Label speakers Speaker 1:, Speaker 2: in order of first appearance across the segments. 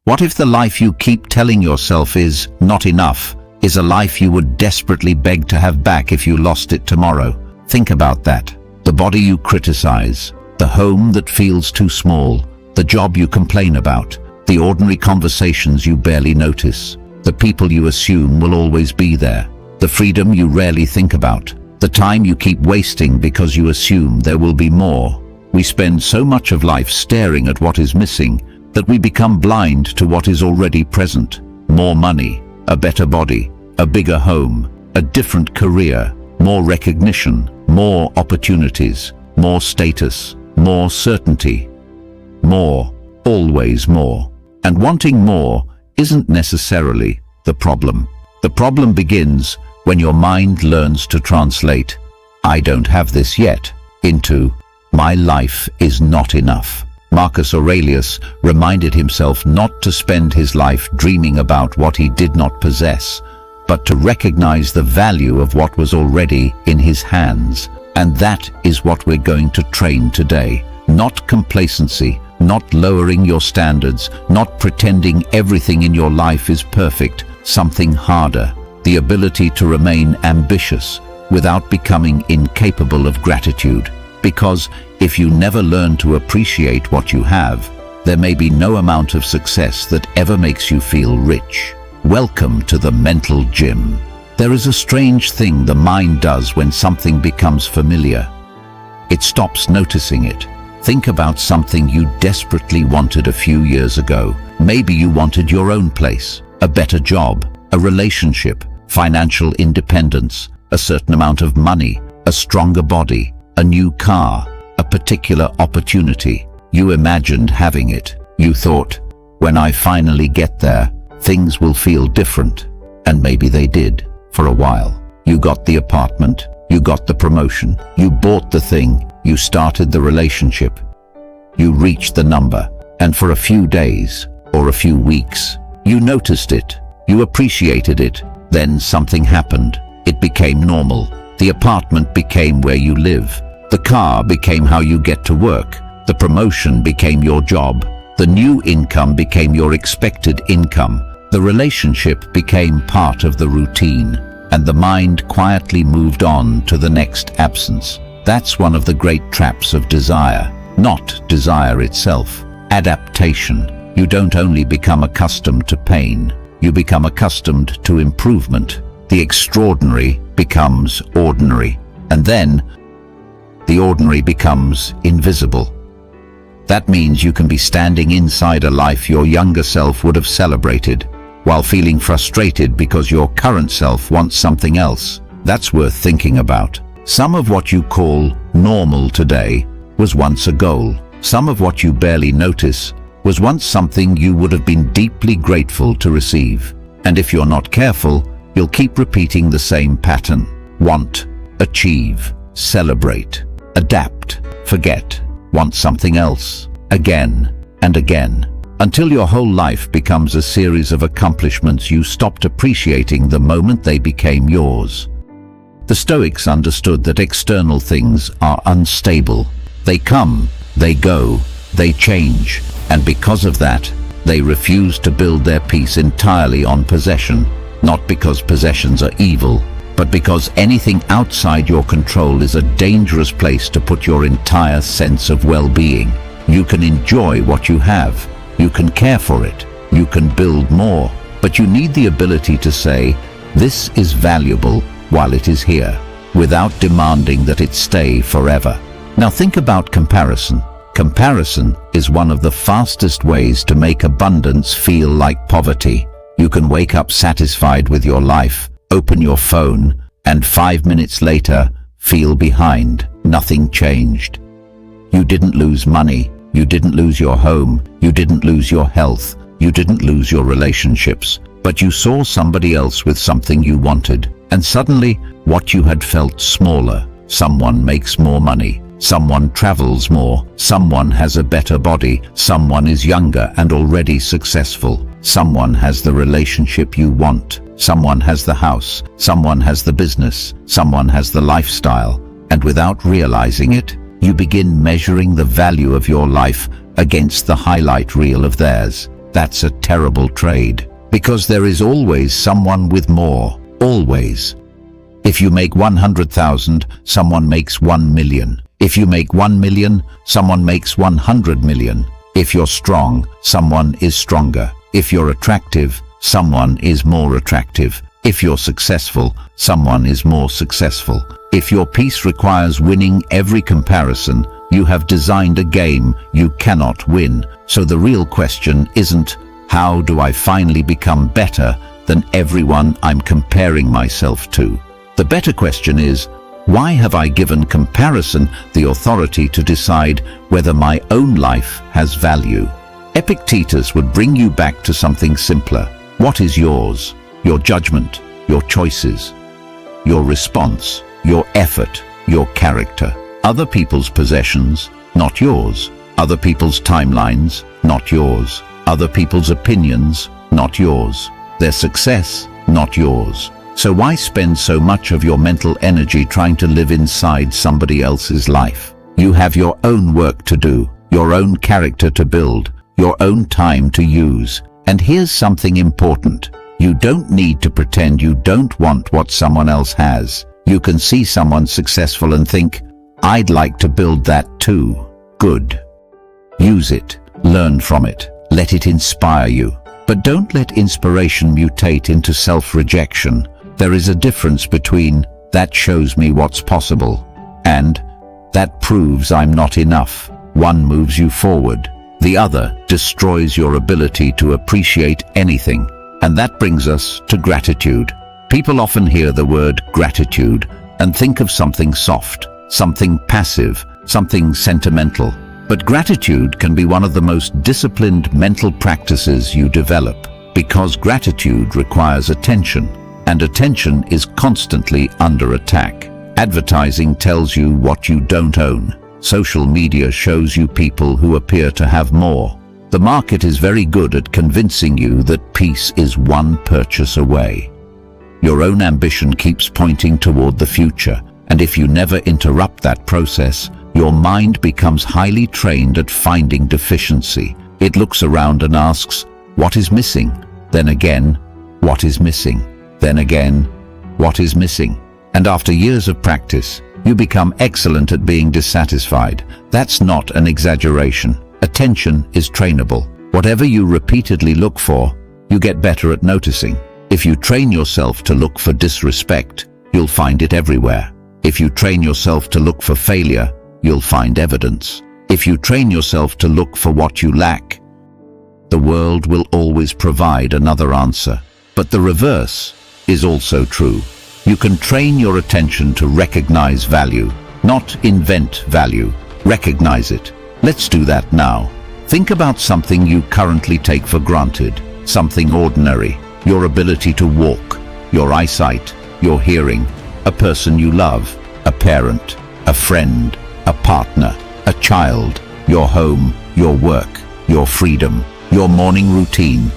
Speaker 1: What if the life you keep telling yourself is not enough, is a life you would desperately beg to have back if you lost it tomorrow? Think about that. The body you criticize, the home that feels too small, the job you complain about, the ordinary conversations you barely notice, the people you assume will always be there, the freedom you rarely think about, the time you keep wasting because you assume there will be more. We spend so much of life staring at what is missing that we become blind to what is already present. More money, a better body, a bigger home, a different career, more recognition, more opportunities, more status, more certainty. More, always more. And wanting more isn't necessarily the problem. The problem begins when your mind learns to translate "I don't have this yet" into "my life is not enough." Marcus Aurelius reminded himself not to spend his life dreaming about what he did not possess, but to recognize the value of what was already in his hands. And that is what we're going to train today. Not complacency, not lowering your standards, not pretending everything in your life is perfect, something harder. The ability to remain ambitious without becoming incapable of gratitude. Because if you never learn to appreciate what you have, there may be no amount of success that ever makes you feel rich. Welcome to the mental gym. There is a strange thing the mind does when something becomes familiar. It stops noticing it. Think about something you desperately wanted a few years ago. Maybe you wanted your own place, a better job, a relationship, financial independence, a certain amount of money, a stronger body, a new car, a particular opportunity. You imagined having it. You thought, when I finally get there, things will feel different. And maybe they did, for a while. You got the apartment, you got the promotion, you bought the thing, you started the relationship. You reached the number, and for a few days, or a few weeks, you noticed it, you appreciated it. Then something happened. It became normal. The apartment became where you live. The car became how you get to work. The promotion became your job. The new income became your expected income. The relationship became part of the routine, and the mind quietly moved on to the next absence. That's one of the great traps of desire. Not desire itself. Adaptation. You don't only become accustomed to pain, you become accustomed to improvement. The extraordinary becomes ordinary, and then the ordinary becomes invisible. That means you can be standing inside a life your younger self would have celebrated, while feeling frustrated because your current self wants something else. That's worth thinking about. Some of what you call normal today was once a goal. Some of what you barely notice was once something you would have been deeply grateful to receive. And if you're not careful, you'll keep repeating the same pattern. Want, achieve, celebrate, adapt, forget, want something else, again and again, until your whole life becomes a series of accomplishments you stopped appreciating the moment they became yours. The Stoics understood that external things are unstable. They come, they go, they change, and because of that, they refuse to build their peace entirely on possession, not because possessions are evil, but because anything outside your control is a dangerous place to put your entire sense of well-being. You can enjoy what you have, you can care for it, you can build more, but you need the ability to say, "This is valuable while it is here," without demanding that it stay forever. Now think about comparison. Comparison is one of the fastest ways to make abundance feel like poverty. You can wake up satisfied with your life, open your phone, and 5 minutes later, feel behind. Nothing changed. You didn't lose money, you didn't lose your home, you didn't lose your health, you didn't lose your relationships, but you saw somebody else with something you wanted, and suddenly, what you had felt smaller. Someone makes more money, someone travels more, someone has a better body, someone is younger and already successful, someone has the relationship you want, someone has the house, someone has the business, someone has the lifestyle, and without realizing it, you begin measuring the value of your life against the highlight reel of theirs. That's a terrible trade, because there is always someone with more, always. If you make 100,000, someone makes 1 million. If you make 1 million, someone makes 100 million. If you're strong, someone is stronger. If you're attractive, someone is more attractive. If you're successful, someone is more successful. If your peace requires winning every comparison, you have designed a game you cannot win. So the real question isn't, how do I finally become better than everyone I'm comparing myself to? The better question is, why have I given comparison the authority to decide whether my own life has value? Epictetus would bring you back to something simpler. What is yours? Your judgment, your choices, your response, your effort, your character. Other people's possessions, not yours. Other people's timelines, not yours. Other people's opinions, not yours. Their success, not yours. So why spend so much of your mental energy trying to live inside somebody else's life? You have your own work to do, your own character to build, your own time to use. And here's something important. You don't need to pretend you don't want what someone else has. You can see someone successful and think, I'd like to build that too. Good. Use it, learn from it, let it inspire you. But don't let inspiration mutate into self-rejection. There is a difference between that shows me what's possible and that proves I'm not enough. One moves you forward. The other destroys your ability to appreciate anything. And that brings us to gratitude. People often hear the word gratitude and think of something soft, something passive, something sentimental. But gratitude can be one of the most disciplined mental practices you develop, because gratitude requires attention, and attention is constantly under attack. Advertising tells you what you don't own. Social media shows you people who appear to have more. The market is very good at convincing you that peace is one purchase away. Your own ambition keeps pointing toward the future, and if you never interrupt that process, your mind becomes highly trained at finding deficiency. It looks around and asks, what is missing? Then again, what is missing? Then again, what is missing? And after years of practice, you become excellent at being dissatisfied. That's not an exaggeration. Attention is trainable. Whatever you repeatedly look for, you get better at noticing. If you train yourself to look for disrespect, you'll find it everywhere. If you train yourself to look for failure, you'll find evidence. If you train yourself to look for what you lack, the world will always provide another answer. But the reverse is also true. You can train your attention to recognize value, not invent value. Recognize it. Let's do that now. Think about something you currently take for granted, something ordinary, your ability to walk, your eyesight, your hearing, a person you love, a parent, a friend, a partner, a child, your home, your work, your freedom, your morning routine,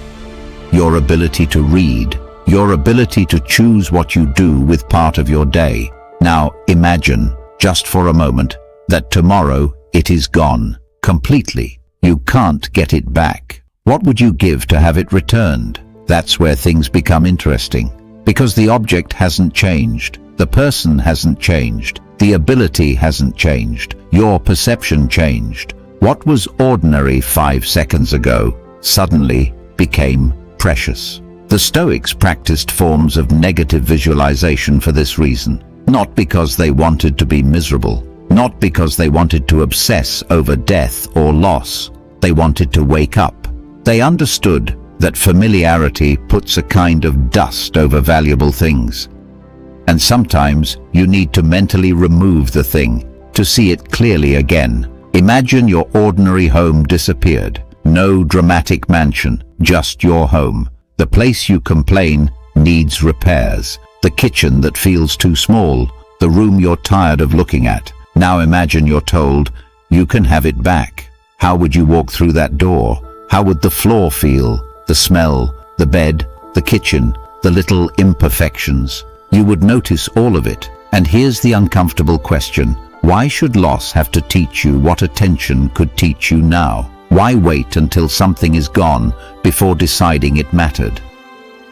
Speaker 1: your ability to read, your ability to choose what you do with part of your day. Now imagine, just for a moment, that tomorrow it is gone, completely. You can't get it back. What would you give to have it returned? That's where things become interesting. Because the object hasn't changed, the person hasn't changed, the ability hasn't changed, your perception changed. What was ordinary 5 seconds ago suddenly became precious. The Stoics practiced forms of negative visualization for this reason, not because they wanted to be miserable, not because they wanted to obsess over death or loss. They wanted to wake up. They understood that familiarity puts a kind of dust over valuable things. And sometimes you need to mentally remove the thing to see it clearly again. Imagine your ordinary home disappeared. No dramatic mansion, just your home. The place you complain needs repairs. The kitchen that feels too small. The room you're tired of looking at. Now imagine you're told, you can have it back. How would you walk through that door? How would the floor feel? The smell, the bed, the kitchen, the little imperfections? You would notice all of it. And here's the uncomfortable question. Why should loss have to teach you what attention could teach you now? Why wait until something is gone before deciding it mattered?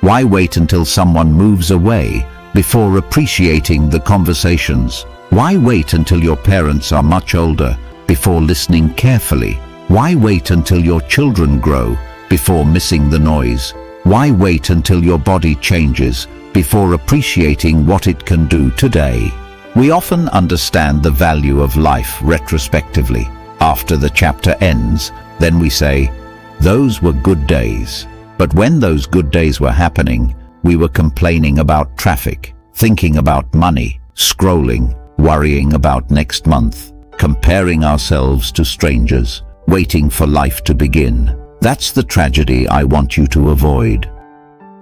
Speaker 1: Why wait until someone moves away before appreciating the conversations? Why wait until your parents are much older before listening carefully? Why wait until your children grow before missing the noise? Why wait until your body changes before appreciating what it can do today? We often understand the value of life retrospectively. After the chapter ends, then we say, those were good days. But when those good days were happening, we were complaining about traffic, thinking about money, scrolling, worrying about next month, comparing ourselves to strangers, waiting for life to begin. That's the tragedy I want you to avoid.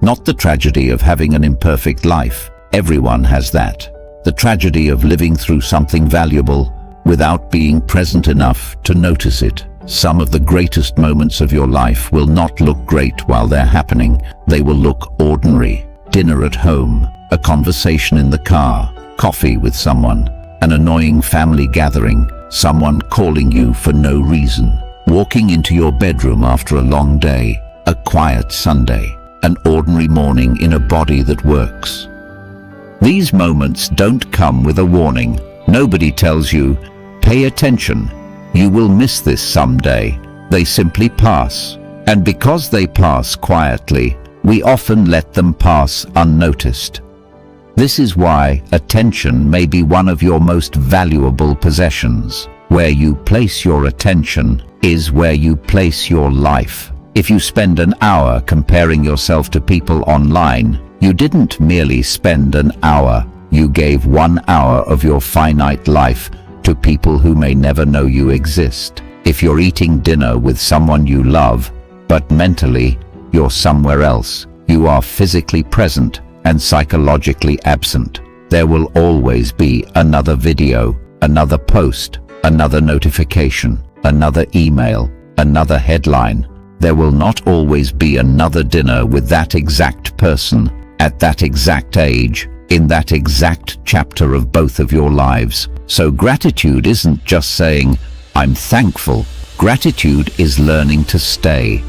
Speaker 1: Not the tragedy of having an imperfect life. Everyone has that. The tragedy of living through something valuable without being present enough to notice it. Some of the greatest moments of your life will not look great while they're happening. They will look ordinary. Dinner at home, a conversation in the car, coffee with someone, an annoying family gathering, someone calling you for no reason, walking into your bedroom after a long day, a quiet Sunday, an ordinary morning in a body that works. These moments don't come with a warning. Nobody tells you, pay attention, you will miss this someday. They simply pass. And because they pass quietly, we often let them pass unnoticed. This is why attention may be one of your most valuable possessions. Where you place your attention is where you place your life. If you spend an hour comparing yourself to people online, you didn't merely spend an hour. You gave 1 hour of your finite life to people who may never know you exist. If you're eating dinner with someone you love, but mentally you're somewhere else, you are physically present and psychologically absent. There will always be another video, another post, another notification, another email, another headline. There will not always be another dinner with that exact person, at that exact age, in that exact chapter of both of your lives. So gratitude isn't just saying, I'm thankful. Gratitude is learning to stay,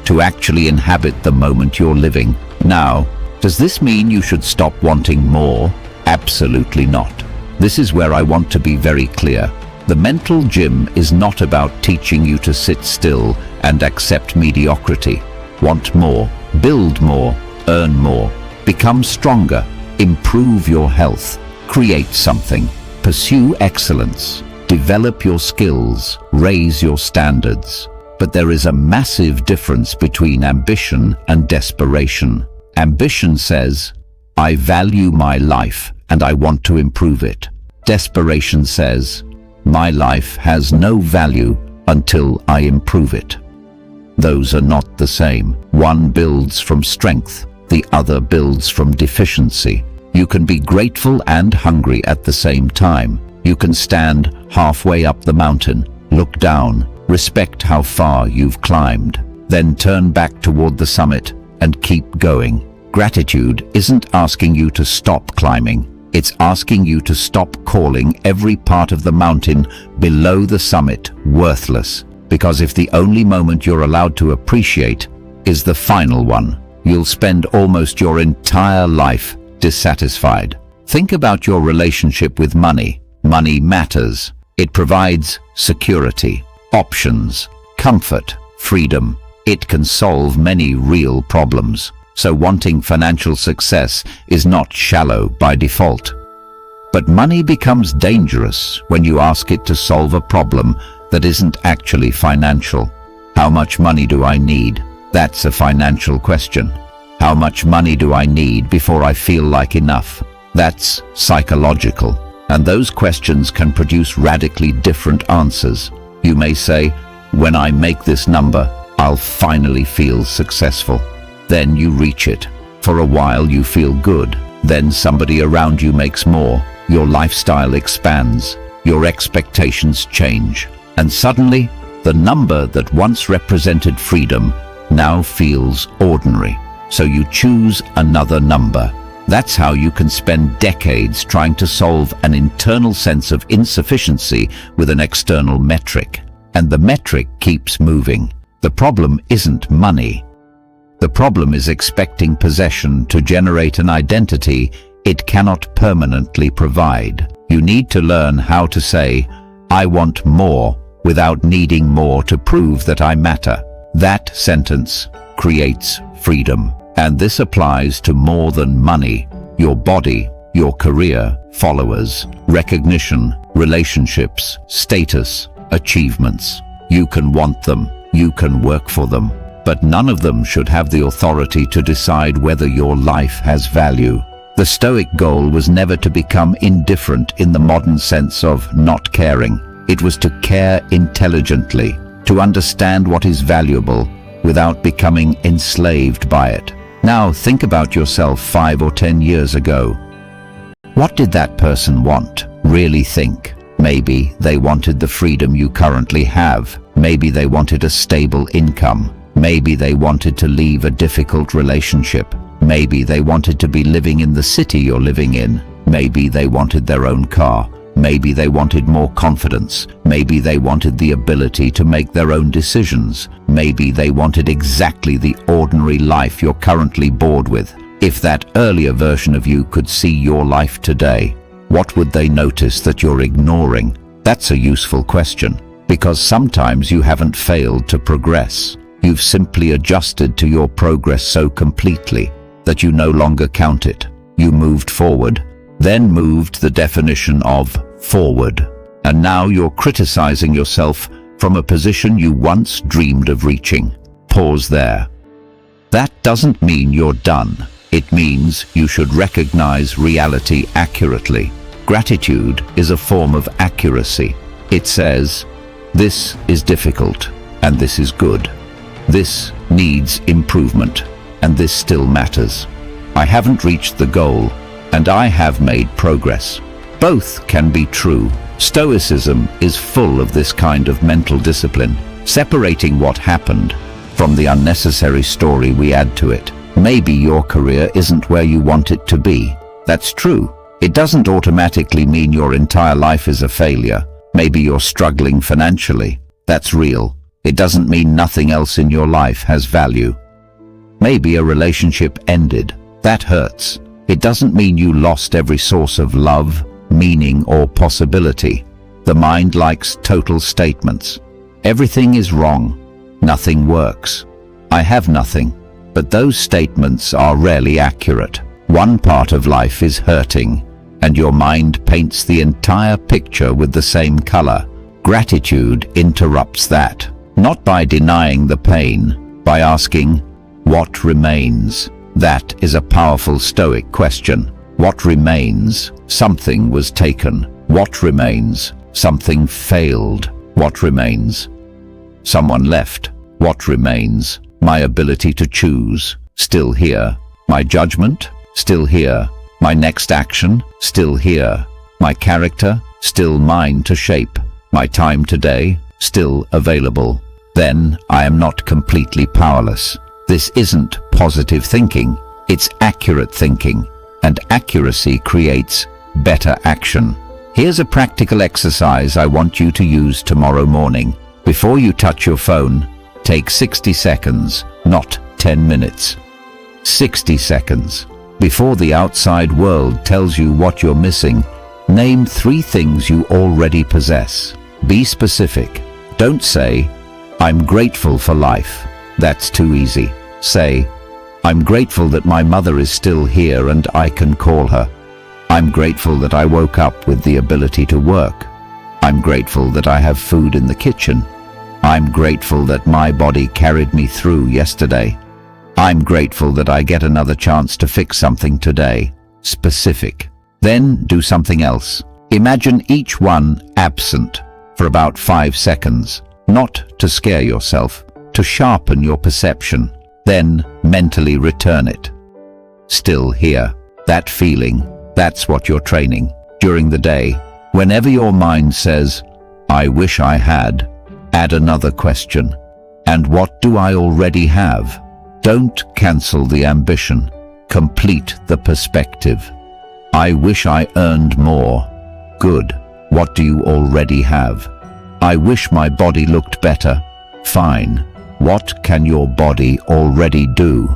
Speaker 1: to actually inhabit the moment you're living. Now, does this mean you should stop wanting more? Absolutely not. This is where I want to be very clear. The mental gym is not about teaching you to sit still and accept mediocrity. Want more, build more, earn more, become stronger, improve your health, create something, pursue excellence, develop your skills, raise your standards. But there is a massive difference between ambition and desperation. Ambition says, I value my life and I want to improve it. Desperation says, my life has no value until I improve it. Those are not the same. One builds from strength, the other builds from deficiency. You can be grateful and hungry at the same time. You can stand halfway up the mountain, look down, respect how far you've climbed, then turn back toward the summit and keep going. Gratitude isn't asking you to stop climbing. It's asking you to stop calling every part of the mountain below the summit worthless. Because if the only moment you're allowed to appreciate is the final one, you'll spend almost your entire life dissatisfied. Think about your relationship with money. Money matters. It provides security, options, comfort, freedom. It can solve many real problems. So wanting financial success is not shallow by default. But money becomes dangerous when you ask it to solve a problem that isn't actually financial. How much money do I need? That's a financial question. How much money do I need before I feel like enough? That's psychological. And those questions can produce radically different answers. You may say, when I make this number, I'll finally feel successful. Then you reach it. For a while you feel good. Then somebody around you makes more. Your lifestyle expands. Your expectations change. And suddenly, the number that once represented freedom now feels ordinary. So you choose another number. That's how you can spend decades trying to solve an internal sense of insufficiency with an external metric. and the metric keeps moving. The problem isn't money. The problem is expecting possession to generate an identity it cannot permanently provide. You need to learn how to say, "I want more," without needing more to prove that I matter. That sentence creates freedom. And this applies to more than money: your body, your career, followers, recognition, relationships, status, achievements. You can want them, you can work for them, but none of them should have the authority to decide whether your life has value. The Stoic goal was never to become indifferent in the modern sense of not caring. It was to care intelligently, to understand what is valuable without becoming enslaved by it. Now think about yourself 5 or 10 years ago. What did that person want? Really think. Maybe they wanted the freedom you currently have. Maybe they wanted a stable income. Maybe they wanted to leave a difficult relationship. Maybe they wanted to be living in the city you're living in. Maybe they wanted their own car. Maybe they wanted more confidence. Maybe they wanted the ability to make their own decisions. Maybe they wanted exactly the ordinary life you're currently bored with. If that earlier version of you could see your life today, what would they notice that you're ignoring? That's a useful question, because sometimes you haven't failed to progress. You've simply adjusted to your progress so completely that you no longer count it. You moved forward, then moved the definition of forward, and now you're criticizing yourself from a position you once dreamed of reaching. Pause there. That doesn't mean you're done. It means you should recognize reality accurately. Gratitude is a form of accuracy. It says, "This is difficult, and this is good. This needs improvement, and this still matters. I haven't reached the goal, and I have made progress." Both can be true. Stoicism is full of this kind of mental discipline, separating what happened from the unnecessary story we add to it. Maybe your career isn't where you want it to be. That's true. It doesn't automatically mean your entire life is a failure. Maybe you're struggling financially. That's real. It doesn't mean nothing else in your life has value. Maybe a relationship ended. That hurts. It doesn't mean you lost every source of love, meaning, or possibility. The mind likes total statements. Everything is wrong. Nothing works. I have nothing. But those statements are rarely accurate. One part of life is hurting, and your mind paints the entire picture with the same color. Gratitude interrupts that, not by denying the pain, by asking, "What remains?" That is a powerful Stoic question. What remains? Something was taken. What remains? Something failed. What remains? Someone left. What remains? My ability to choose, still here. My judgment, still here. My next action, still here. My character, still mine to shape. My time today, still available. Then I am not completely powerless. This isn't positive thinking, it's accurate thinking, and accuracy creates better action. Here's a practical exercise I want you to use tomorrow morning. Before you touch your phone, take 60 seconds, not 10 minutes. 60 seconds. Before the outside world tells you what you're missing, name 3 things you already possess. Be specific. Don't say, "I'm grateful for life." That's too easy. Say, "I'm grateful that my mother is still here and I can call her. I'm grateful that I woke up with the ability to work. I'm grateful that I have food in the kitchen. I'm grateful that my body carried me through yesterday. I'm grateful that I get another chance to fix something today." Specific. Then do something else. Imagine each one absent for about 5 seconds, not to scare yourself, to sharpen your perception. Then mentally return it. Still here. That feeling, that's what you're training. During the day, whenever your mind says, "I wish I had," add another question. And what do I already have? Don't cancel the ambition. Complete the perspective. I wish I earned more. Good. What do you already have? I wish my body looked better. Fine. What can your body already do?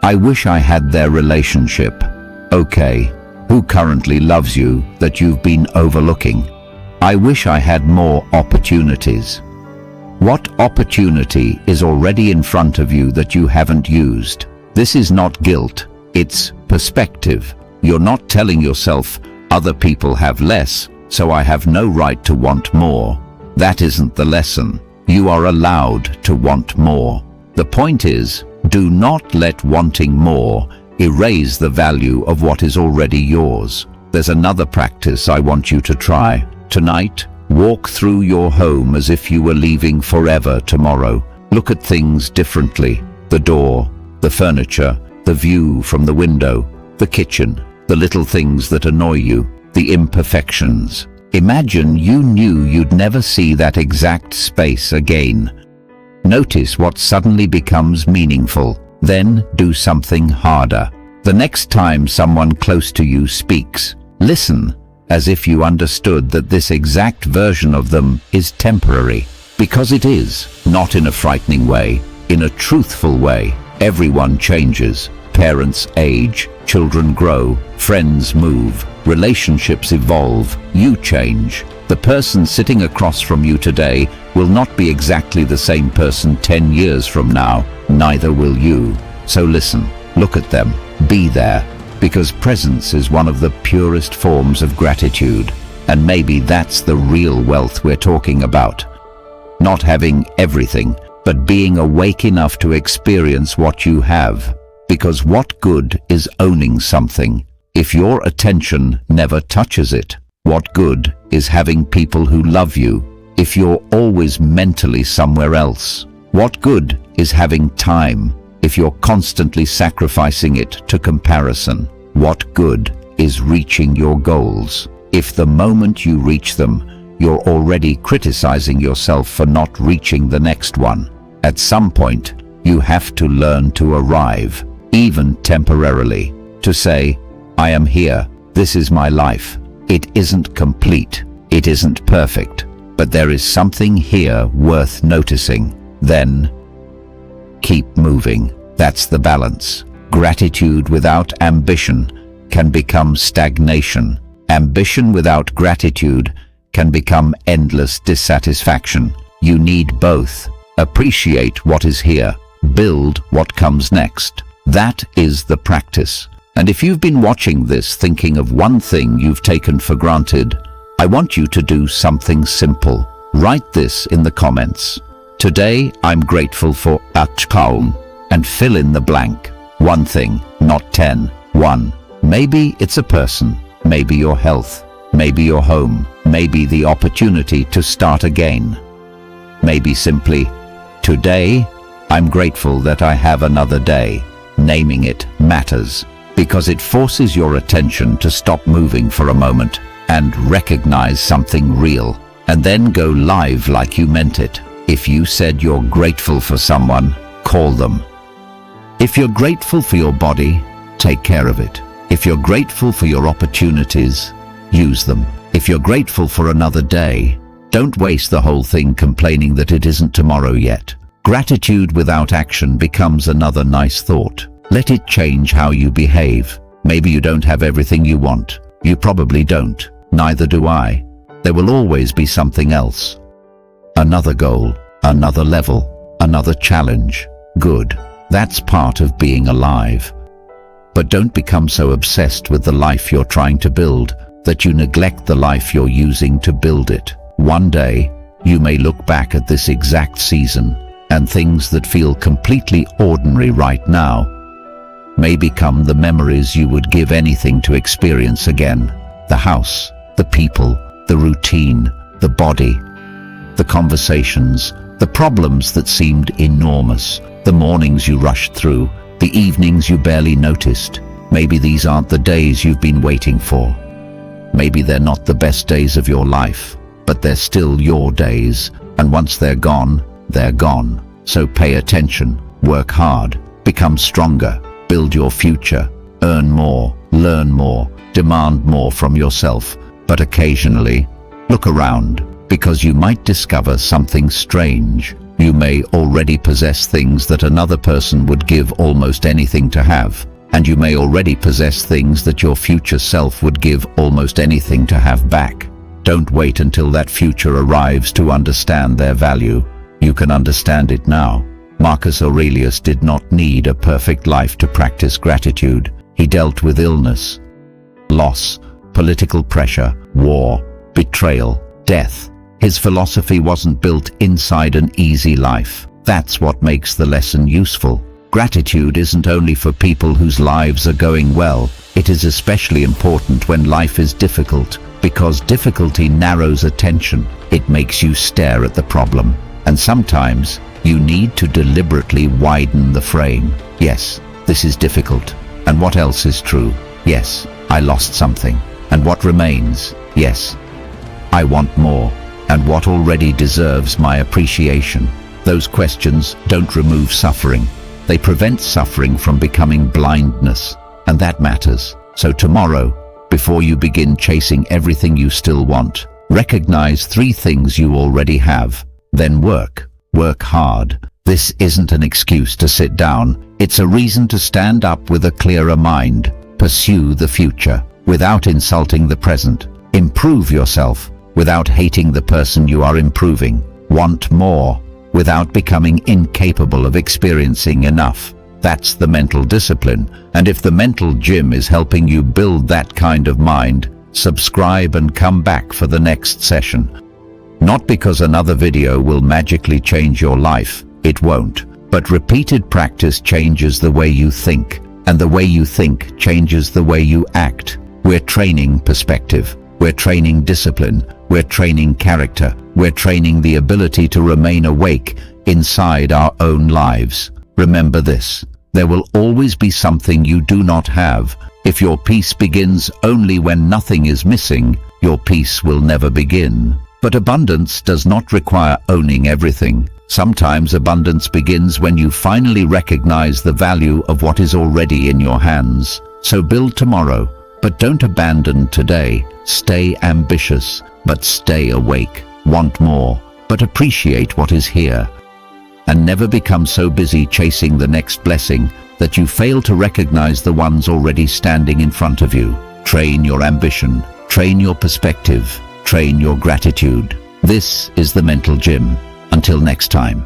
Speaker 1: I wish I had their relationship. Okay. Who currently loves you that you've been overlooking? I wish I had more opportunities. What opportunity is already in front of you that you haven't used? This is not guilt, it's perspective. You're not telling yourself, other people have less, so I have no right to want more. That isn't the lesson. You are allowed to want more. The point is, do not let wanting more erase the value of what is already yours. There's another practice I want you to try. Tonight, walk through your home as if you were leaving forever tomorrow. Look at things differently. The door, the furniture, the view from the window, the kitchen, the little things that annoy you, the imperfections. Imagine you knew you'd never see that exact space again. Notice what suddenly becomes meaningful. Then do something harder. The next time someone close to you speaks, listen as if you understood that this exact version of them is temporary. Because it is, not in a frightening way, in a truthful way. Everyone changes. Parents age, children grow, friends move, relationships evolve, you change. The person sitting across from you today will not be exactly the same person 10 years from now, neither will you. So listen, look at them, be there, because presence is one of the purest forms of gratitude, and maybe that's the real wealth we're talking about. Not having everything, but being awake enough to experience what you have. Because what good is owning something if your attention never touches it? What good is having people who love you if you're always mentally somewhere else? What good is having time if you're constantly sacrificing it to comparison? What good is reaching your goals if the moment you reach them, you're already criticizing yourself for not reaching the next one? At some point, you have to learn to arrive, even temporarily, to say, I am here, this is my life. It isn't complete, it isn't perfect, but there is something here worth noticing. Then, keep moving. That's the balance. Gratitude without ambition can become stagnation. Ambition without gratitude can become endless dissatisfaction. You need both. Appreciate what is here. Build what comes next. That is the practice. And if you've been watching this thinking of one thing you've taken for granted, I want you to do something simple. Write this in the comments. Today, I'm grateful for @, and fill in the blank. One thing, not 10. One. Maybe it's a person, maybe your health, maybe your home, maybe the opportunity to start again. Maybe simply, today, I'm grateful that I have another day. Naming it matters, because it forces your attention to stop moving for a moment and recognize something real, and then go live like you meant it. If you said you're grateful for someone, call them. If you're grateful for your body, take care of it. If you're grateful for your opportunities, use them. If you're grateful for another day, don't waste the whole thing complaining that it isn't tomorrow yet. Gratitude without action becomes another nice thought. Let it change how you behave. Maybe you don't have everything you want. You probably don't. Neither do I. There will always be something else. Another goal, another level, another challenge. Good. That's part of being alive. But don't become so obsessed with the life you're trying to build that you neglect the life you're using to build it. One day, you may look back at this exact season, and things that feel completely ordinary right now may become the memories you would give anything to experience again. The house, the people, the routine, the body, the conversations, the problems that seemed enormous, the mornings you rushed through, the evenings you barely noticed. Maybe these aren't the days you've been waiting for. Maybe they're not the best days of your life, but they're still your days, and once they're gone, they're gone. So pay attention, work hard, become stronger, build your future, earn more, learn more, demand more from yourself, but occasionally, look around, because you might discover something strange. You may already possess things that another person would give almost anything to have, and you may already possess things that your future self would give almost anything to have back. Don't wait until that future arrives to understand their value. You can understand it now. Marcus Aurelius did not need a perfect life to practice gratitude. He dealt with illness, loss, political pressure, war, betrayal, death. His philosophy wasn't built inside an easy life. That's what makes the lesson useful. Gratitude isn't only for people whose lives are going well. It is especially important when life is difficult, because difficulty narrows attention. It makes you stare at the problem. And sometimes you need to deliberately widen the frame. Yes, this is difficult. And what else is true? Yes, I lost something. And what remains? Yes, I want more. And what already deserves my appreciation? Those questions don't remove suffering. They prevent suffering from becoming blindness. And that matters. So tomorrow, before you begin chasing everything you still want, recognize 3 things you already have. Then work. Work hard. This isn't an excuse to sit down. It's a reason to stand up with a clearer mind. Pursue the future without insulting the present. Improve yourself without hating the person you are improving. Want more without becoming incapable of experiencing enough. That's the mental discipline. And if the mental gym is helping you build that kind of mind, subscribe and come back for the next session. Not because another video will magically change your life. It won't. But repeated practice changes the way you think, and the way you think changes the way you act. We're training perspective. We're training discipline. We're training character. We're training the ability to remain awake inside our own lives. Remember this. There will always be something you do not have. If your peace begins only when nothing is missing, your peace will never begin. But abundance does not require owning everything. Sometimes abundance begins when you finally recognize the value of what is already in your hands. So build tomorrow, but don't abandon today. Stay ambitious, but stay awake. Want more, but appreciate what is here. And never become so busy chasing the next blessing that you fail to recognize the ones already standing in front of you. Train your ambition, train your perspective, train your gratitude. This is the Mental Gym. Until next time.